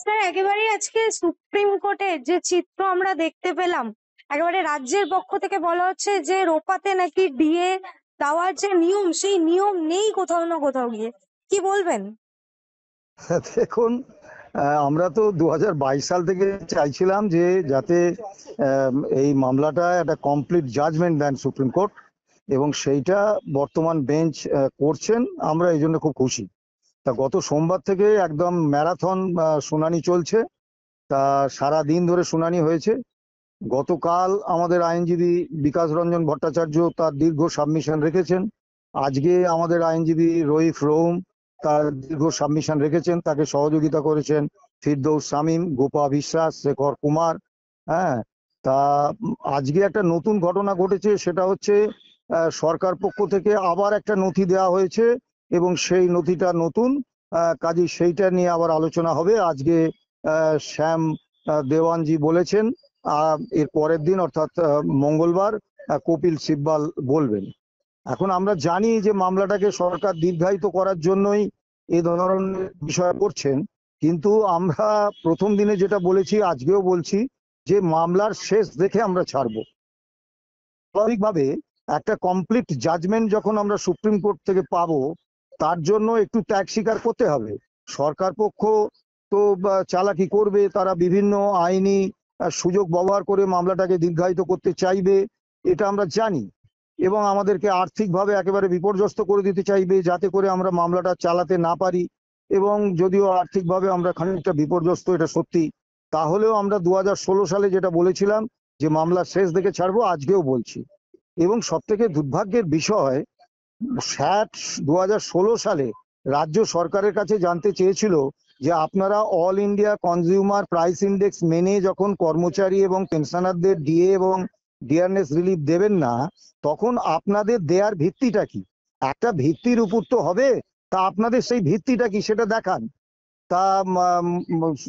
Sir একেবারে আজকে supreme কোর্টের যে চিত্র আমরা দেখতে পেলাম, একেবারে রাজ্যের পক্ষ থেকে বলা হচ্ছে যে রোপাতে নাকি ডিএ দেওয়ার যে নিয়ম, সেই নিয়ম নেই কোথাও না কোথাও গিয়ে। কি বলবেন? দেখুন, আমরা তো 2022 সাল থেকে চাইছিলাম যে যাতে এই মামলাটা একটা কমপ্লিট জাজমেন্ট দেন সুপ্রিম কোর্ট, এবং সেইটা বর্তমান বেঞ্চ করছেন। আমরা এই জন্য খুব খুশি। তা গত সোমবার থেকে একদম ম্যারাথন শুনানি চলছে। তা সারা দিন ধরে শুনানি হয়েছে। গতকাল আমাদের আইনজীবী বিকাশ রঞ্জন ভট্টাচার্য তার দীর্ঘ সাবমিশন রেখেছেন। আজকে আমাদের আইনজীবী রইফ রৌম তার দীর্ঘ সাবমিশন রেখেছেন, তাকে সহযোগিতা করেছেন ফিরদৌস শামীম, গোপা বিশ্বাস, শেখর কুমার। হ্যাঁ, তা আজকে একটা নতুন ঘটনা ঘটেছে, সেটা হচ্ছে সরকার পক্ষ থেকে আবার একটা নথি দেওয়া হয়েছে, এবং সেই নথিটা নতুন। কাজেই সেইটা নিয়ে আবার আলোচনা হবে আজকে। শ্যাম দেওয়ানজি বলেছেন এর পরের দিন অর্থাৎ মঙ্গলবার কপিল সিব্বাল বলবেন। এখন আমরা জানি যে মামলাটাকে সরকার দীর্ঘায়িত করার জন্যই এই ধরনের বিষয় করছেন, কিন্তু আমরা প্রথম দিনে যেটা বলেছি আজকেও বলছি যে মামলার শেষ দেখে আমরা ছাড়বো। স্বাভাবিকভাবে একটা কমপ্লিট জাজমেন্ট যখন আমরা সুপ্রিম কোর্ট থেকে পাবো, তার জন্য একটু ত্যাগ স্বীকার করতে হবে। সরকার পক্ষ তো চালাকি করবে, তারা বিভিন্ন আইনি সুযোগ ব্যবহার করে মামলাটাকে দীর্ঘায়িত করতে চাইবে, এটা আমরা জানি। এবং আমাদেরকে আর্থিকভাবে একেবারে বিপর্যস্ত করে দিতে চাইবে, যাতে করে আমরা মামলাটা চালাতে না পারি। এবং যদিও আর্থিকভাবে আমরা খানিকটা বিপর্যস্ত, এটা সত্যি, তাহলেও আমরা 2016 সালে যেটা বলেছিলাম যে মামলা শেষ দেখে ছাড়বো, আজকেও বলছি। এবং সব থেকে দুর্ভাগ্যের বিষয়, স্যাট 2016 সালে রাজ্য সরকারের কাছে জানতে চেয়েছিল যে আপনারা all India consumer price index মেনে যখন কর্মচারী এবং পেনশনারদের ডিএ এবং ডিয়ারনেস রিলিফ দেবেন না, তখন আপনাদের দেয়ার ভিত্তিটা কি? একটা ভিত্তির উপর তো হবে। তা আপনাদের সেই ভিত্তিটা কি সেটা দেখান। তা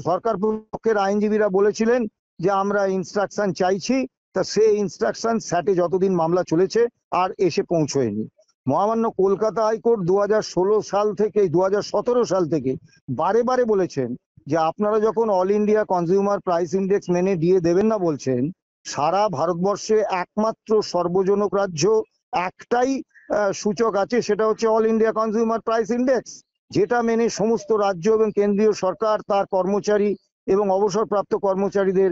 সরকার পক্ষের আইনজীবীরা বলেছিলেন যে আমরা ইনস্ট্রাকশন চাইছি। তা সেই ইনস্ট্রাকশন স্যাটে যতদিন মামলা চলেছে আর এসে পৌঁছয়নি। মহামান্য কলকাতা হাইকোর্ট 2016 সাল থেকে 2017 সাল থেকে বারে বারে বলেছেন যে আপনারা যখন all India consumer price index মেনে দিয়ে দেবেন না বলছেন, সারা ভারতবর্ষে একমাত্র সর্বজনগ্রাহ্য একটাই সূচক আছে, সেটা হচ্ছে all India consumer price index, যেটা মেনে সমস্ত রাজ্য এবং কেন্দ্রীয় সরকার তার কর্মচারী এবং অবসরপ্রাপ্ত কর্মচারীদের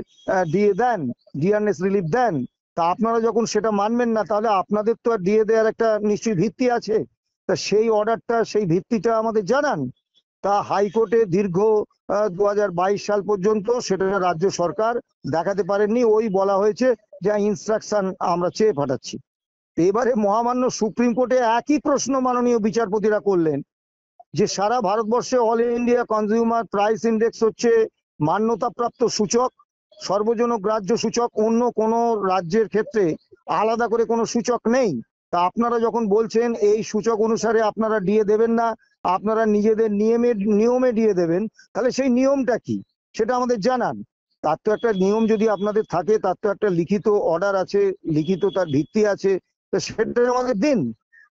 দিয়ে দেন, ডিয়ারনেস রিলিফ দেন। তা আপনারা যখন সেটা মানবেন না, তাহলে আপনাদের তো আর দিয়ে দেওয়ার একটা নিশ্চয়ই ভিত্তি আছে। তা সেই অর্ডারটা, সেই ভিত্তিটা আমাদের জানান। তা হাইকোর্টে দীর্ঘ 2022 সাল পর্যন্ত সেটা রাজ্য সরকার দেখাতে পারেননি। ওই বলা হয়েছে যে ইনস্ট্রাকশন আমরা চেয়ে পাঠাচ্ছি। এবারে মহামান্য সুপ্রিম কোর্টে একই প্রশ্ন মাননীয় বিচারপতিরা করলেন যে সারা ভারতবর্ষে all India consumer price index হচ্ছে মান্যতাপ্রাপ্ত সূচক, সর্বজনগ্রাহ্য সূচক। অন্য কোনো রাজ্যের ক্ষেত্রে আলাদা করে কোনো সূচক নেই। তা আপনারা যখন বলছেন এই সূচক অনুসারে আপনারা ডিএ দেবেন না, আপনারা নিজেদের নিয়মে ডিএ দেবেন, তাহলে সেই নিয়মটা কি সেটা আমাদের জানান। তার তো একটা নিয়ম যদি আপনাদের থাকে, তার তো একটা লিখিত অর্ডার আছে, লিখিত তার ভিত্তি আছে, তো সেটা আমাদের দিন।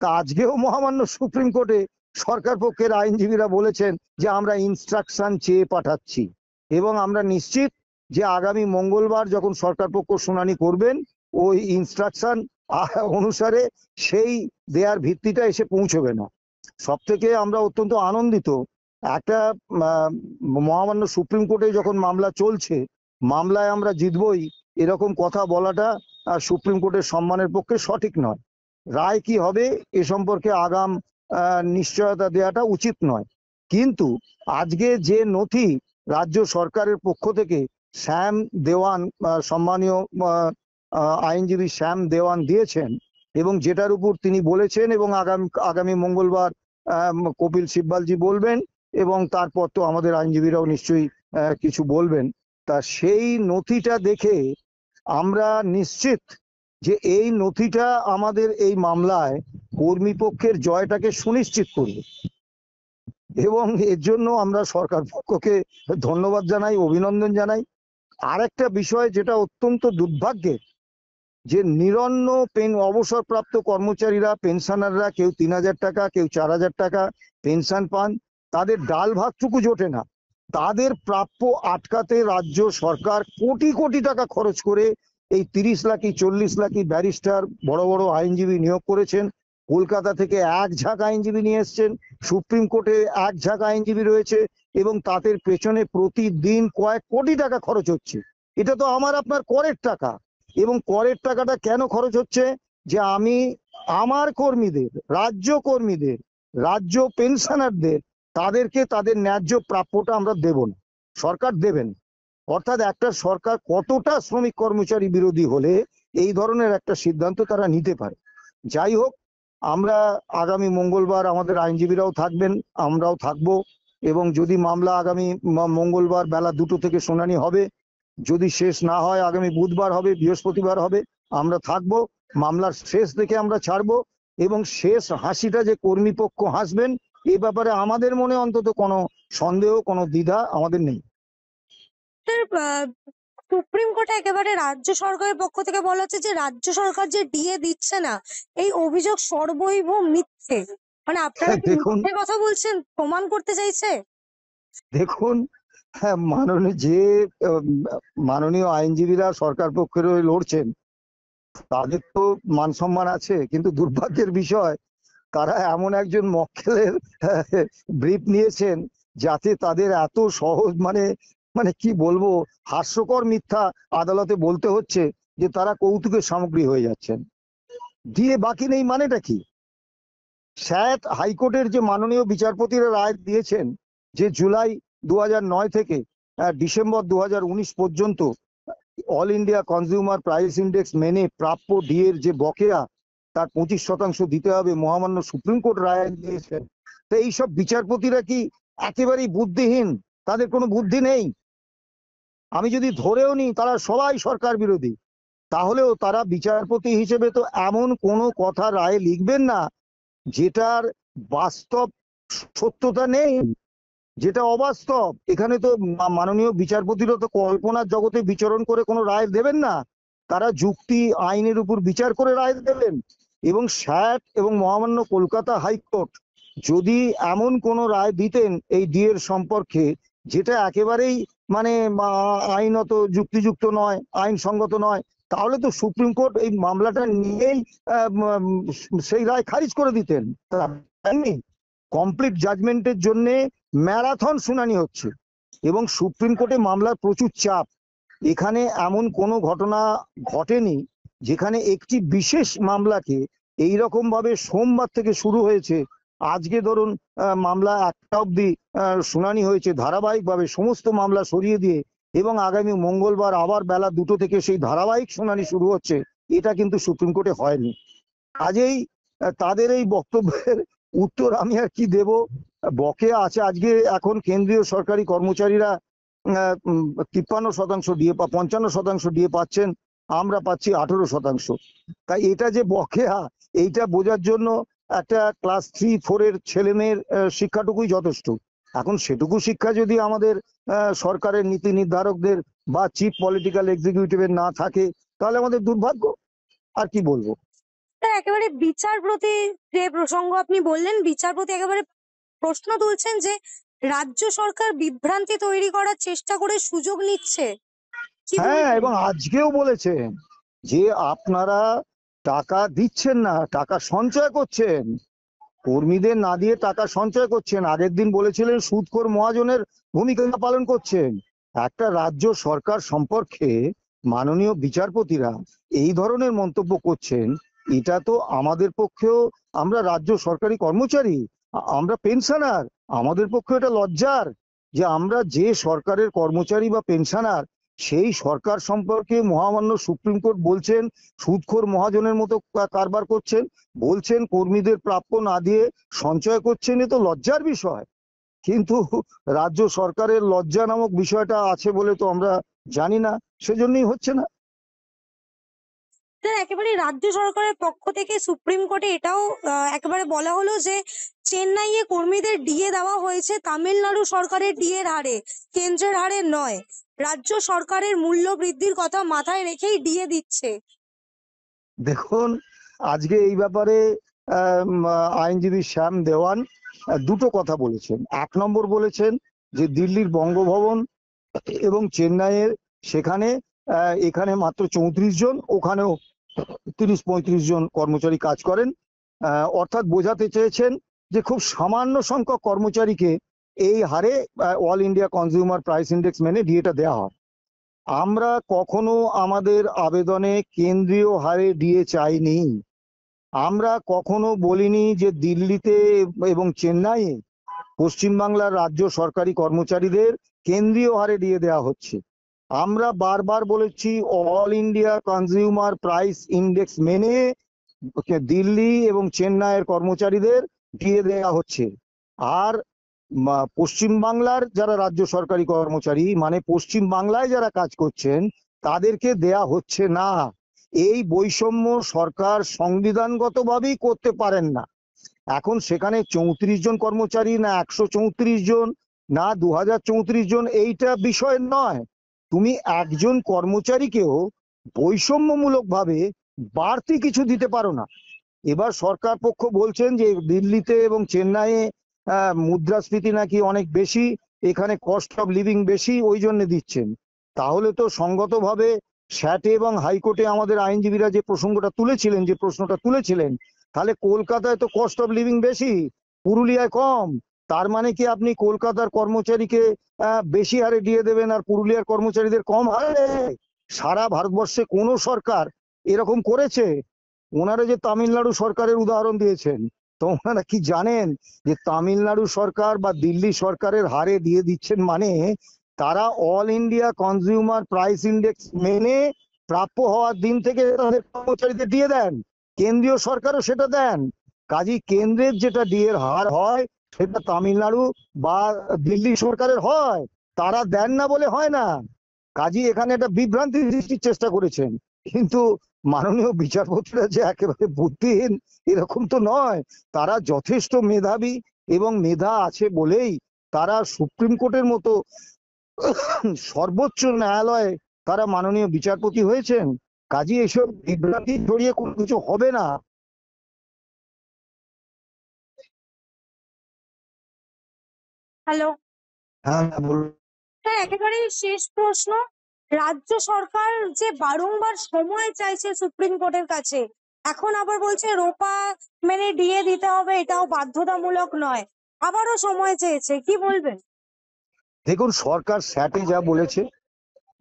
তা আজকেও মহামান্য সুপ্রিম কোর্টে সরকার পক্ষের আইনজীবীরা বলেছেন যে আমরা ইনস্ট্রাকশন চেয়ে পাঠাচ্ছি, এবং আমরা নিশ্চিত যে আগামী মঙ্গলবার যখন সরকার পক্ষ শুনানি করবেন, ওই ইনস্ট্রাকশন অনুসারে সেই দেয়ার ভিত্তিটা এসে পৌঁছবে না। সব থেকে আমরা অত্যন্ত আনন্দিত, একটা মহামান্য সুপ্রিম কোর্টে যখন মামলা চলছে, মামলায় আমরা জিতবই, এরকম কথা বলাটা সুপ্রিম কোর্টের সম্মানের পক্ষে সঠিক নয়। রায় কি হবে এ সম্পর্কে আগাম নিশ্চয়তা দেওয়াটা উচিত নয়। কিন্তু আজকে যে নথি রাজ্য সরকারের পক্ষ থেকে শ্যাম দেওয়ান, সম্মানীয় আইনজীবী শ্যাম দেওয়ান দিয়েছেন, এবং যেটার উপর তিনি বলেছেন, এবং আগামী মঙ্গলবার কপিল সিব্বালজি বলবেন, এবং তারপর তো আমাদের আইনজীবীরাও নিশ্চয়ই কিছু বলবেন। তা সেই নথিটা দেখে আমরা নিশ্চিত যে এই নথিটা আমাদের এই মামলায় কর্মীপক্ষের জয়টাকে সুনিশ্চিত করবে, এবং এর জন্য আমরা সরকার পক্ষকে ধন্যবাদ জানাই, অভিনন্দন জানাই। আরেকটা বিষয় যেটা অত্যন্ত দুর্ভাগ্যের, যে নিরন্ন অবসরপ্রাপ্ত কর্মচারীরা, পেনশনাররা, কেউ 3,000 টাকা, কেউ 4,000 টাকা পেনশন পান, তাদের ডাল ভাতটুকু জোটে না। তাদের প্রাপ্য আটকাতে রাজ্য সরকার কোটি কোটি টাকা খরচ করে এই 30 লাখি 40 লাখি ব্যারিস্টার বড় বড় আইনজীবী নিয়োগ করেছেন। কলকাতা থেকে এক ঝাঁক আইনজীবী নিয়ে এসছেন, সুপ্রিম কোর্টে এক ঝাঁক আইনজীবী রয়েছে, এবং তাদের পেছনে প্রতিদিন কয়েক কোটি টাকা খরচ হচ্ছে। এটা তো আমার আপনার করের টাকা। এবং করের টাকাটা কেন খরচ হচ্ছে? যে আমি আমার কর্মীদের, রাজ্য কর্মীদের, রাজ্য পেনশনারদের, তাদেরকে তাদের ন্যায্য প্রাপ্যটা আমরা দেব না, সরকার দেবেন। অর্থাৎ একটা সরকার কতটা শ্রমিক কর্মচারী বিরোধী হলে এই ধরনের একটা সিদ্ধান্ত তারা নিতে পারে। যাই হোক, আমরা আগামী মঙ্গলবার আমাদের আইনজীবীরাও থাকবেন, আমরাও থাকবো, এবং যদি মামলা আগামী মঙ্গলবার বেলা 2টো থেকে শুনানি হবে, যদি শেষ না হয় আগামী বুধবার হবে, বৃহস্পতিবার হবে, আমরা থাকবো। মামলার শেষ দেখে আমরা ছাড়বো, এবং শেষ হাসিটা যে কর্মীপক্ষ হাসবেন এ ব্যাপারে আমাদের মনে অন্তত কোনো সন্দেহ, কোনো দ্বিধা আমাদের নেই। সুপ্রিম কোর্টে একেবারে রাজ্য সরকারের পক্ষ থেকে বলা হচ্ছে যে রাজ্য সরকার যে ডিএ দিচ্ছে না, এই অভিযোগ সর্বৈব মিথ্যে। মানে আপনারা কি দেখুন, মিথ্যে কথা বলছেন, প্রমাণ করতে চাইছে? দেখুন, হ্যাঁ, মাননীয় আইনজীবীরা সরকার পক্ষের হয়ে লড়ছেন, তাদের তো মান সম্মান আছে, কিন্তু দুর্ভাগ্যের বিষয় তারা এমন একজন মক্কেলের ব্রিফ নিয়েছেন যাতে তাদের এত সহজ, মানে মানে কি বলবো, হাস্যকর মিথ্যা আদালতে বলতে হচ্ছে যে তারা কৌতুকের সামগ্রী হয়ে যাচ্ছেন। দিয়ে বাকি নেই মানেটা কি? স্যাট হাইকোর্টের যে মাননীয় বিচারপতিরা রায় দিয়েছেন যে জুলাই 2009 থেকে ডিসেম্বর 2019 পর্যন্ত all India consumer price index মেনে প্রাপ্য ডিএর যে বকেয়া তার 25% দিতে হবে, মহামান্য সুপ্রিম কোর্ট রায় দিয়েছেন। তো এইসব বিচারপতিরা কি একেবারেই বুদ্ধিহীন? তাদের কোনো বুদ্ধি নেই? আমি যদি ধরেও নিই তারা সবাই সরকার বিরোধী, তাহলেও তারা বিচারপতি হিসেবে তো এমন কোনো কথা রায়ে লিখবেন না যেটার বাস্তব সত্যতা নেই, যেটা অবাস্তব। এখানে তো মাননীয় বিচারপতিরা তো কল্পনার জগতে বিচরণ করে কোনো রায় দেবেন না, তারা যুক্তি আইনের উপর বিচার করে রায় দেবেন। এবং স্যাট এবং মহামান্য কলকাতা হাইকোর্ট যদি এমন কোনো রায় দিতেন এই ডিএর সম্পর্কে যেটা একেবারেই মানে আইনত যুক্তিযুক্ত নয়, আইনসঙ্গত নয়, তাহলে তো সুপ্রিম কোর্ট এই মামলাটা নিয়েই সেই রায় খারিজ করে দিতেন। তা কমপ্লিট জাজমেন্টের জন্য ম্যারাথন শুনানি হচ্ছে, এবং সুপ্রিম কোর্টে মামলার প্রচুর চাপ। এখানে এমন কোনো ঘটনা ঘটেনি যেখানে একটি বিশেষ মামলাকে এইরকম ভাবে সোমবার থেকে শুরু হয়েছে, আজকে ধরুন মামলা 1টা অবধি শুনানি হয়েছে, ধারাবাহিকভাবে সমস্ত মামলা সরিয়ে দিয়ে, এবং আগামী মঙ্গলবার আবার বেলা 2টো থেকে সেই ধারাবাহিক শুনানি শুরু হচ্ছে। এটা কিন্তু সুপ্রিম কোর্টে হয়নি। কাজেই তাদের এই বক্তব্যের উত্তর আমি আর কি দেব? বকেয়া আছে আজকে, এখন কেন্দ্রীয় সরকারি কর্মচারীরা 53% দিয়ে 55% দিয়ে পাচ্ছেন, আমরা পাচ্ছি 18%। তাই এটা যে বকেয়া, এইটা বোঝার জন্য একটা ক্লাস 3-4 এর ছেলে মেয়ের শিক্ষাটুকুই যথেষ্ট। এখন সেটুকু শিক্ষা যদি আমাদের সরকারের নীতি নির্ধারকদের বা চিফ পলিটিক্যাল এক্সিকিউটিভের না থাকে, তাহলে আমাদের দুর্ভাগ্য। আর কি বলবো? একেবারে বিচারপতি যে প্রসঙ্গ আপনি বললেন, বিচারপতি একেবারে প্রশ্ন তুলছেন যে রাজ্য সরকার বিভ্রান্তি তৈরি করার চেষ্টা করে সুযোগ নিচ্ছে। কি হ্যাঁ, বলবেন? এবং আজকেও বলেছেন যে আপনারা টাকা দিচ্ছেন না, টাকা সঞ্চয় করছেন, কর্মীদের না দিয়ে টাকা সঞ্চয় করছেন। আগের দিন বলেছিলেন সুদখোর মহাজনের ভূমিকা পালন করছেন। একটা রাজ্য সরকার সম্পর্কে মাননীয় বিচারপতিরা এই ধরনের মন্তব্য করছেন, এটা তো আমাদের পক্ষেও, আমরা রাজ্য সরকারি কর্মচারী, আমরা পেনশনার, আমাদের পক্ষে এটা লজ্জার যে আমরা যে সরকারের কর্মচারী বা পেনশনার, সেই সরকার সম্পর্কে মহামান্য সুপ্রিম কোর্ট বলছেন সুদখোর মহাজনের মতো কারবার করছেন, বলছেন কর্মীদের প্রাপ্য না দিয়ে সঞ্চয় করছেন। এ তো লজ্জার বিষয়। কিন্তু রাজ্য সরকারের লজ্জা নামক বিষয়টা আছে বলে তো আমরা জানি না, সেজন্যই হচ্ছে না। একেবারে রাজ্য সরকারের পক্ষ থেকে সুপ্রিম কোর্টে এটাও একেবারে বলা হলো যে চেন্নাইয়ে কর্মীদের ডিএ দেওয়া হয়েছে তামিলনাড়ু সরকারের ডিএ এর হারে, কেন্দ্রের হারে নয়। রাজ্য সরকারের মূল্য বৃদ্ধির কথা মাথায় রেখেই ডিএ দিচ্ছে। দেখুন, আজকে এই ব্যাপারে আইনজীবী শ্যাম দেওয়ান দুটো কথা বলেছেন। 1 নম্বর বলেছেন যে দিল্লির বঙ্গভবন এবং চেন্নাইয়ের সেখানে এখানে মাত্র 34 জন, ওখানেও 30-35 জন কর্মচারী কাজ করেন। অর্থাৎ বোঝাতে চেয়েছেন যে খুব সামান্য সংখ্যক কর্মচারীকে এই হারে all India consumer price index মেনে ডিএটা দেওয়া হয়। আমরা কখনো আমাদের আবেদনে কেন্দ্রীয় হারে ডিএ চাইনি। আমরা কখনো বলিনি যে দিল্লিতে এবং চেন্নাইয়ে পশ্চিমবাংলার রাজ্য সরকারি কর্মচারীদের কেন্দ্রীয় হারে ডিএ দেওয়া হচ্ছে। আমরা বারবার বলেছি all India consumer price index মেনে দিল্লি এবং চেন্নাইয়ের কর্মচারীদের ডিএ দেওয়া হচ্ছে। আর পশ্চিমবাংলার যারা রাজ্য সরকারি কর্মচারী, মানে পশ্চিম বাংলায় যারা কাজ করছেন, তাদেরকে দেয়া হচ্ছে না। এই বৈষম্য সরকার সংবিধানগতভাবেই করতে পারেন না। এখন সেখানে 34 জন কর্মচারী না 134 জন না 2034 জন, এইটা বিষয় নয়। তুমি একজন কর্মচারীকেও বৈষম্যমূলক ভাবে বাড়তি কিছু দিতে পারো না। এবার সরকার পক্ষ বলছেন যে দিল্লিতে এবং চেন্নাইয়ে মুদ্রাস্ফীতি নাকি অনেক বেশি, এখানে কস্ট অফ লিভিং বেশি, ওই জন্য দিচ্ছেন। তাহলে তো সঙ্গতভাবে স্যাটে এবং হাইকোর্টে আমাদের আইনজীবীরা যে প্রশ্নটা তুলেছিলেন, তাহলে কলকাতায় তো কস্ট অফ লিভিং বেশি, পুরুলিয়ায় কম। তার মানে কি আপনি কলকাতার কর্মচারীকে বেশি হারে দিয়ে দেবেন আর পুরুলিয়ার কর্মচারীদের কম হারে? সারা ভারতবর্ষে কোন সরকার এরকম করেছে? ওনারা যে তামিলনাড়ু সরকারের উদাহরণ দিয়েছেন, তো ওনারা কি জানেন যে তামিলনাড়ু সরকার বা দিল্লি সরকারের হারে দিয়ে দিচ্ছেন মানে তারা all India consumer price index মেনে প্রাপ্য হওয়ার দিন থেকে তাদের কর্মচারীদের দিয়ে দেন। কেন্দ্রীয় সরকারও সেটা দেন। কাজী কেন্দ্রের যেটা ডিএর হার হয় সেটা তামিলনাড়ু বা দিল্লি সরকারের হয়, তারা দেন না বলে হয় না। কাজী এখানে একটা বিভ্রান্তি সৃষ্টির চেষ্টা করেছেন। কিন্তু মাননীয় বিচারপতিরা যে একেবারে বুদ্ধিহীন এরকম তো নয়। তারা যথেষ্ট মেধাবী এবং মেধা আছে বলেই তারা সুপ্রিম কোর্টের মতো সর্বোচ্চ ন্যায়ালয়ে তারা মাননীয় বিচারপতি হয়েছেন। কাজী এসব বিভ্রান্তি ছড়িয়ে কোনো কিছু হবে না। হ্যালো। হ্যাঁ, বলুন। হ্যাঁ, একেবারে শেষ প্রশ্ন। রাজ্য সরকার যে বারংবার সময় চাইছে সুপ্রিম কোর্টের কাছে, এখন আবার বলছে রোপা মেনে ডিএ দিতে হবে, এটাও বাধ্যতামূলক নয়, আবারও সময় চেয়েছে, কি বলবেন? দেখুন, সরকার স্যাটে যা বলেছে,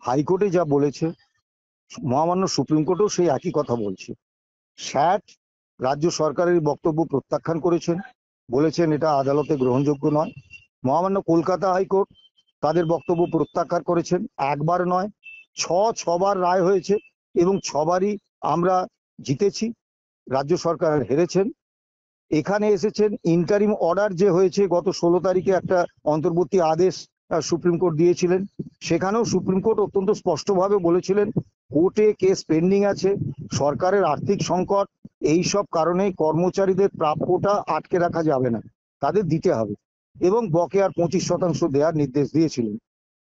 হাইকোর্টে যা বলেছে, মহামান্য সুপ্রিম কোর্টেও সেই একই কথা বলছে। স্যাট রাজ্য সরকারের বক্তব্য প্রত্যাখ্যান করেছেন, বলেছেন এটা আদালতে গ্রহণযোগ্য নয়। মহামান্য কলকাতা হাইকোর্ট তাদের বক্তব্য প্রত্যাখ্যান করেছেন। একবার নয়, ছবার রায় হয়েছে এবং ছবারই আমরা জিতেছি, রাজ্য সরকার হেরেছেন। এখানে এসেছেন ইন্টারিম অর্ডার যে হয়েছে গত 16 তারিখে একটা অন্তর্বর্তী আদেশ সুপ্রিম কোর্ট দিয়েছিলেন, সেখানেও সুপ্রিম কোর্ট অত্যন্ত স্পষ্টভাবে বলেছিলেন কোর্টে কেস পেন্ডিং আছে, সরকারের আর্থিক সংকট, এই সব কারণে কর্মচারীদের প্রাপ্যটা আটকে রাখা যাবে না, তাদের দিতে হবে এবং বকেয়ার 25% দেওয়ার নির্দেশ দিয়েছিলেন।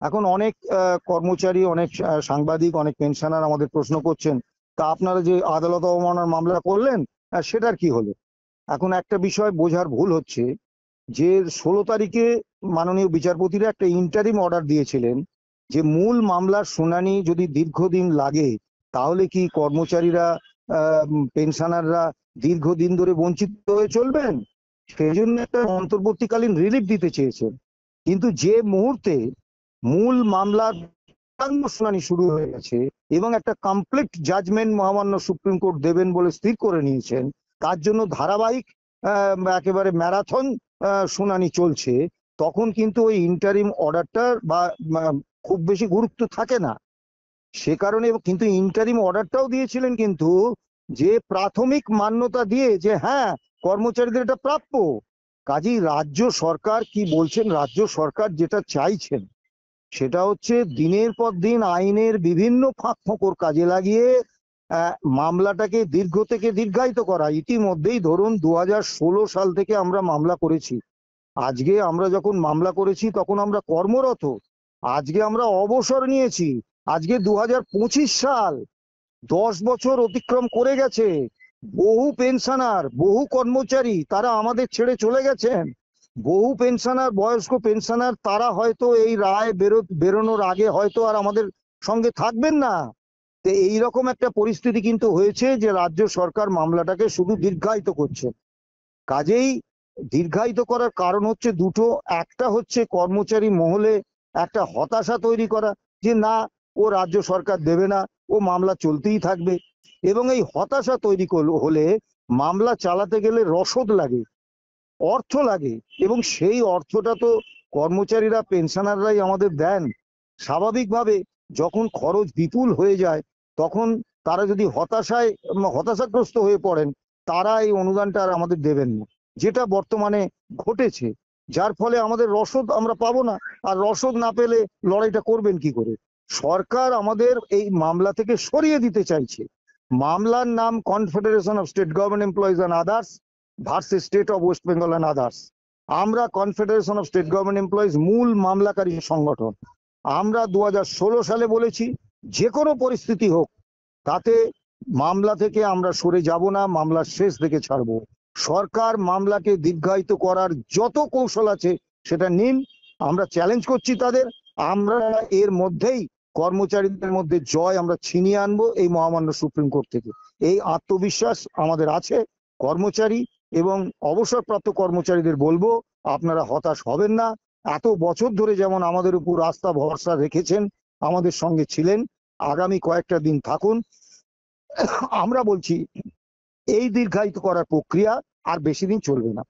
এখন অনেক কর্মচারী, অনেক সাংবাদিক, অনেক পেনশনার আমাদের প্রশ্ন করছেন, তা আপনারা যে আদালত অবমাননার মামলা করলেন সেটার কি হলো? এখন একটা বিষয় বোঝার ভুল হচ্ছে যে 16 তারিখে মাননীয় বিচারপতিরা একটা ইন্টারিম অর্ডার দিয়েছিলেন যে মূল মামলার শুনানি যদি দীর্ঘদিন লাগে তাহলে কি কর্মচারীরা, পেনশনাররা দীর্ঘদিন ধরে বঞ্চিত হয়ে চলবেন? সেই জন্য একটা অন্তর্বর্তীকালীন রিলিফ দিতে চেয়েছেন। কিন্তু যে মুহূর্তে মূল মামলার শুনানি শুরু হয়ে গেছে এবং একটা কমপ্লিট জাজমেন্ট মহামান্য সুপ্রিম কোর্ট দেবেন বলে স্থির করে নিয়েছেন, তার জন্য ধারাবাহিক একেবারে ম্যারাথন শুনানি চলছে, তখন কিন্তু ওই ইন্টারিম অর্ডারটার বা খুব বেশি গুরুত্ব থাকে না। সে কারণে কিন্তু ইন্টারিম অর্ডারটাও দিয়েছিলেন কিন্তু যে প্রাথমিক মান্যতা দিয়ে যে হ্যাঁ কর্মচারীদের এটা প্রাপ্য। কাজেই রাজ্য সরকার কি বলছেন, রাজ্য সরকার যেটা চাইছেন সেটা হচ্ছে দিনের পর দিন আইনের বিভিন্ন ফাঁক ফোকর কাজে লাগিয়ে মামলাটাকে দীর্ঘ থেকে দীর্ঘায়িত করা। ইতিমধ্যেই ধরুন 2016 সাল থেকে আমরা মামলা করেছি, আজকে আমরা যখন মামলা করেছি তখন আমরা কর্মরত, আজকে আমরা অবসর নিয়েছি, আজকে 2025 সাল, 10 বছর অতিক্রম করে গেছে। বহু পেনশনার, বহু কর্মচারী তারা আমাদের ছেড়ে চলে গেছেন, বহু পেনশনার, বয়স্ক পেনশনার, তারা হয়তো এই রায় বেরোনোর আগে হয়তো আর আমাদের সঙ্গে থাকবেন না। তো এইরকম একটা পরিস্থিতি কিন্তু হয়েছে যে রাজ্য সরকার মামলাটাকে শুধু দীর্ঘায়িত করছে। কাজেই দীর্ঘায়িত করার কারণ হচ্ছে দুটো। একটা হচ্ছে কর্মচারী মহলে একটা হতাশা তৈরি করা, যে না, ও রাজ্য সরকার দেবে না, ও মামলা চলতেই থাকবে। এবং এই হতাশা তৈরি হলে মামলা চালাতে গেলে রসদ লাগে, অর্থ লাগে, এবং সেই অর্থটা তো কর্মচারীরা, পেনশনাররাই আমাদের দেন। স্বাভাবিকভাবে যখন খরচ বিপুল হয়ে যায়, তখন তারা যদি হতাশাগ্রস্ত হয়ে পড়েন, তারা এই অনুদানটা আর আমাদের দেবেন না, যেটা বর্তমানে ঘটেছে। যার ফলে আমাদের রসদ আমরা পাবো না, আর রসদ না পেলে লড়াইটা করবেন কি করে? সরকার আমাদের এই মামলা থেকে সরিয়ে দিতে চাইছে। মামলার নাম confederation of state government employees and others versus state of West Bengal and others. আমরা confederation of state government employees মূল মামলাকারী সংগঠন। আমরা 2016 সালে বলেছি, যে কোনো পরিস্থিতি হোক তাতে মামলা থেকে আমরা সরে যাব না, মামলার শেষ থেকে ছাড়বো। সরকার মামলাকে দীর্ঘায়িত করার যত কৌশল আছে সেটা নিন, আমরা চ্যালেঞ্জ করছি তাদের। আমরা এর মধ্যেই কর্মচারীদের মধ্যে জয় আমরা ছিনিয়ে আনবো এই মহামান্য সুপ্রিম কোর্ট থেকে। এই আত্মবিশ্বাস আমাদের আছে। কর্মচারী এবং অবসরপ্রাপ্ত কর্মচারীদের বলবো, আপনারা হতাশ হবেন না। এত বছর ধরে যেমন আমাদের উপর আস্থা ভরসা রেখেছেন, আমাদের সঙ্গে ছিলেন, আগামী কয়েকটা দিন থাকুন। আমরা বলছি এই দীর্ঘায়িত করার প্রক্রিয়া আর বেশি দিন চলবে না।